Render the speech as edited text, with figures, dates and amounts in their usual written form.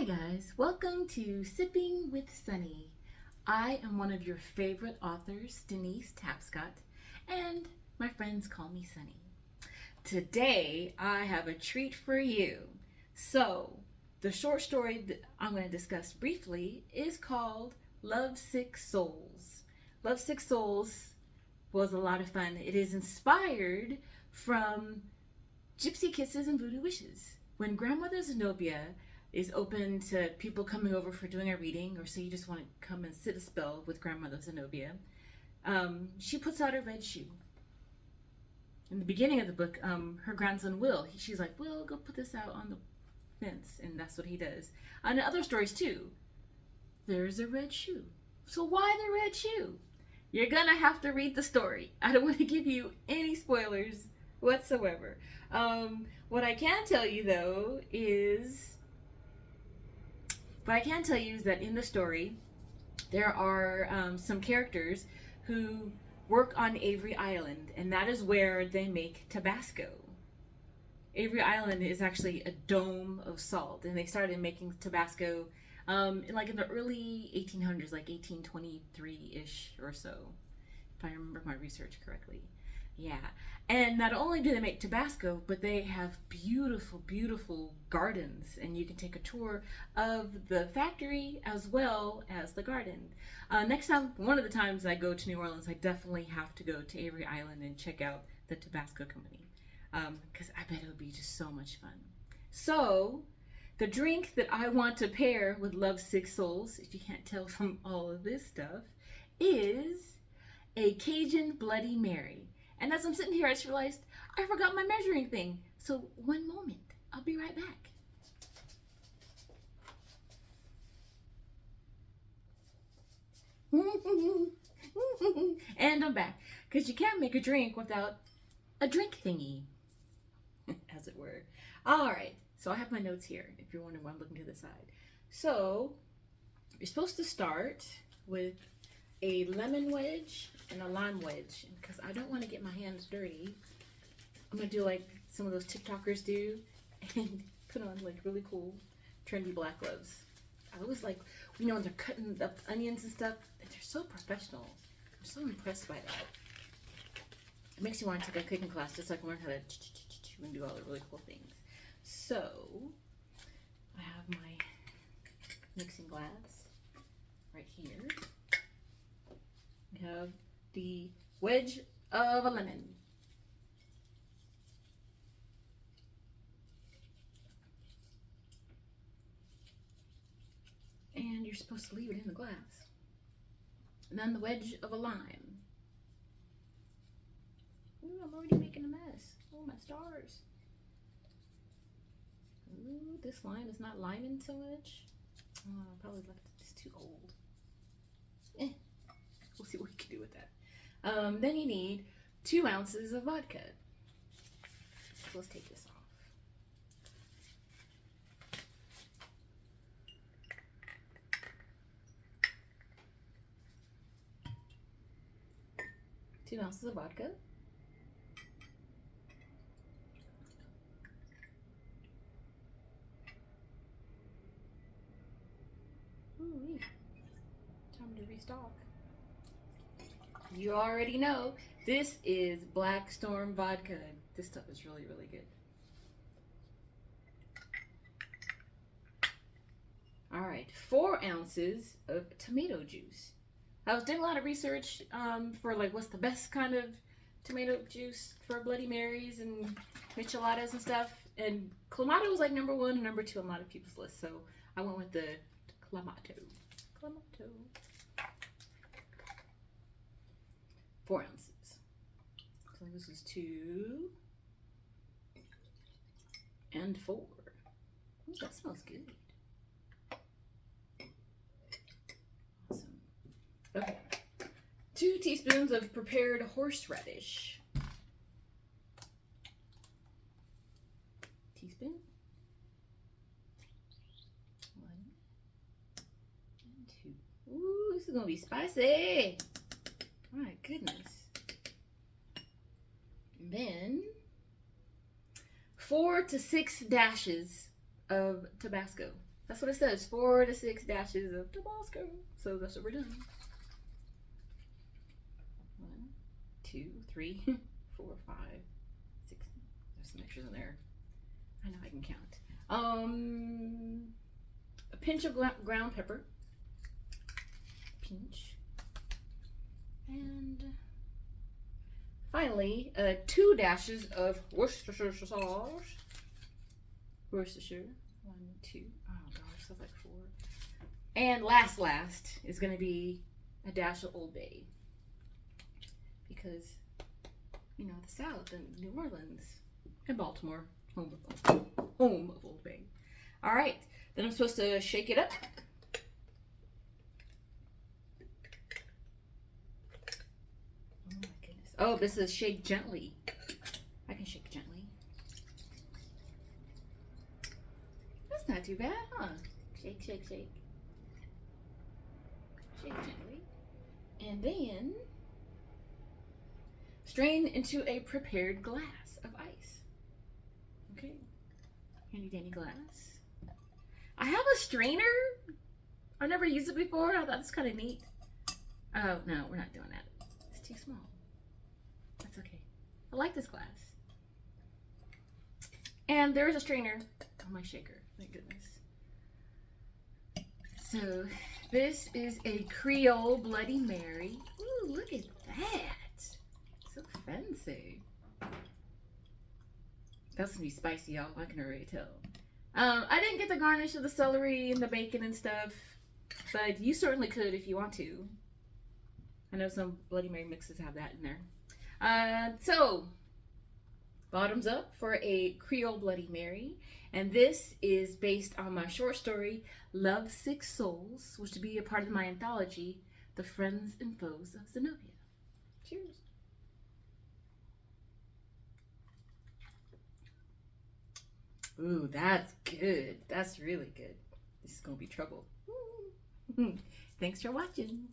guys, welcome to Sipping with Sunny. I am one of your favorite authors, Denise Tapscott, and my friends call me Sunny. Today, I have a treat for you. So, the short story that I'm going to discuss briefly is called Lovesick Souls. Lovesick Souls was a lot of fun. It is inspired from Gypsy Kisses and Voodoo Wishes. When Grandmother Zenobia is open to people coming over for doing a reading, or say you just want to come and sit a spell with Grandmother Zenobia, she puts out a red shoe. In the beginning of the book, her grandson Will, she's like, Will, go put this out on the fence, and that's what he does. And in other stories too, there's a red shoe. So why the red shoe? You're gonna have to read the story. I don't want to give you any spoilers whatsoever. What I can tell you though is that in the story, there are some characters who work on Avery Island, and that is where they make Tabasco. Avery Island is actually a dome of salt, and they started making Tabasco in the early 1800s, like 1823-ish or so, if I remember my research correctly. Yeah, and not only do they make Tabasco, but they have beautiful, beautiful gardens, and you can take a tour of the factory as well as the garden. Next time, one of the times I go to New Orleans, I definitely have to go to Avery Island and check out the Tabasco Company, because I bet it would be just so much fun. So, the drink that I want to pair with Lovesick Souls, if you can't tell from all of this stuff, is a Cajun Bloody Mary. And as I'm sitting here, I just realized I forgot my measuring thing. So one moment, I'll be right back. And I'm back. Because you can't make a drink without a drink thingy, as it were. All right, so I have my notes here, if you're wondering why I'm looking to the side. So you're supposed to start with a lemon wedge and a lime wedge, because I don't want to get my hands dirty. I'm gonna do like some of those TikTokers do and put on like really cool trendy black gloves. I always like, when they're cutting up onions and stuff, they're so professional. I'm so impressed by that. It makes you want to take a cooking class just so I can learn how to and do all the really cool things. So I have my mixing glass right here. We have the wedge of a lemon. And you're supposed to leave it in the glass. And then the wedge of a lime. Ooh, I'm already making a mess. Oh, my stars. Ooh, this lime is not liming so much. Oh, I probably left it, it's too old. We'll see what we can do with that. Then you need 2 ounces of vodka. So let's take this off. Two ounces of vodka. Ooh, time to restock. You already know, this is Black Storm vodka. This stuff is really, really good. All right, 4 ounces of tomato juice. I was doing a lot of research for like what's the best kind of tomato juice for Bloody Marys and micheladas and stuff. And Clamato was like number 1 and number 2 on a lot of people's lists. So I went with the Clamato. Clamato. 4 ounces. So this is 2 and 4. Ooh, that smells good. Awesome. Okay. 2 teaspoons of prepared horseradish. Teaspoon. 1 and 2. Ooh, this is gonna be spicy. My goodness. And then 4 to 6 dashes of Tabasco. That's what it says. 4 to 6 dashes of Tabasco. So that's what we're doing. 1, 2, 3, 4, 5, 6. There's some extras in there. I know I can count. A pinch of ground pepper. Pinch. And finally, 2 dashes of Worcestershire sauce. Worcestershire. 1, 2. Oh gosh, that's like 4. And last is going to be a dash of Old Bay. Because, you know, the South and New Orleans and Baltimore, home of Old Bay. All right, then I'm supposed to shake it up. Oh my goodness. Oh, this is shake gently. I can shake gently. That's not too bad, huh? Shake, shake, shake. Shake gently. And then strain into a prepared glass of ice. Okay. Handy dandy glass. I have a strainer. I've never used it before. I thought it's kind of neat. Oh, no, we're not doing that. It's too small. That's okay. I like this glass. And there's a strainer on my shaker. Thank goodness. So, this is a Creole Bloody Mary. Ooh, look at that. So fancy. That's gonna be spicy, y'all. I can already tell. I didn't get the garnish of the celery and the bacon and stuff, but you certainly could if you want to. I know some Bloody Mary mixes have that in there. So, bottoms up for a Creole Bloody Mary. And this is based on my short story, Love Sick Souls, which will be a part of my anthology, The Friends and Foes of Zenobia. Cheers. Ooh, that's good. That's really good. This is going to be trouble. Thanks for watching.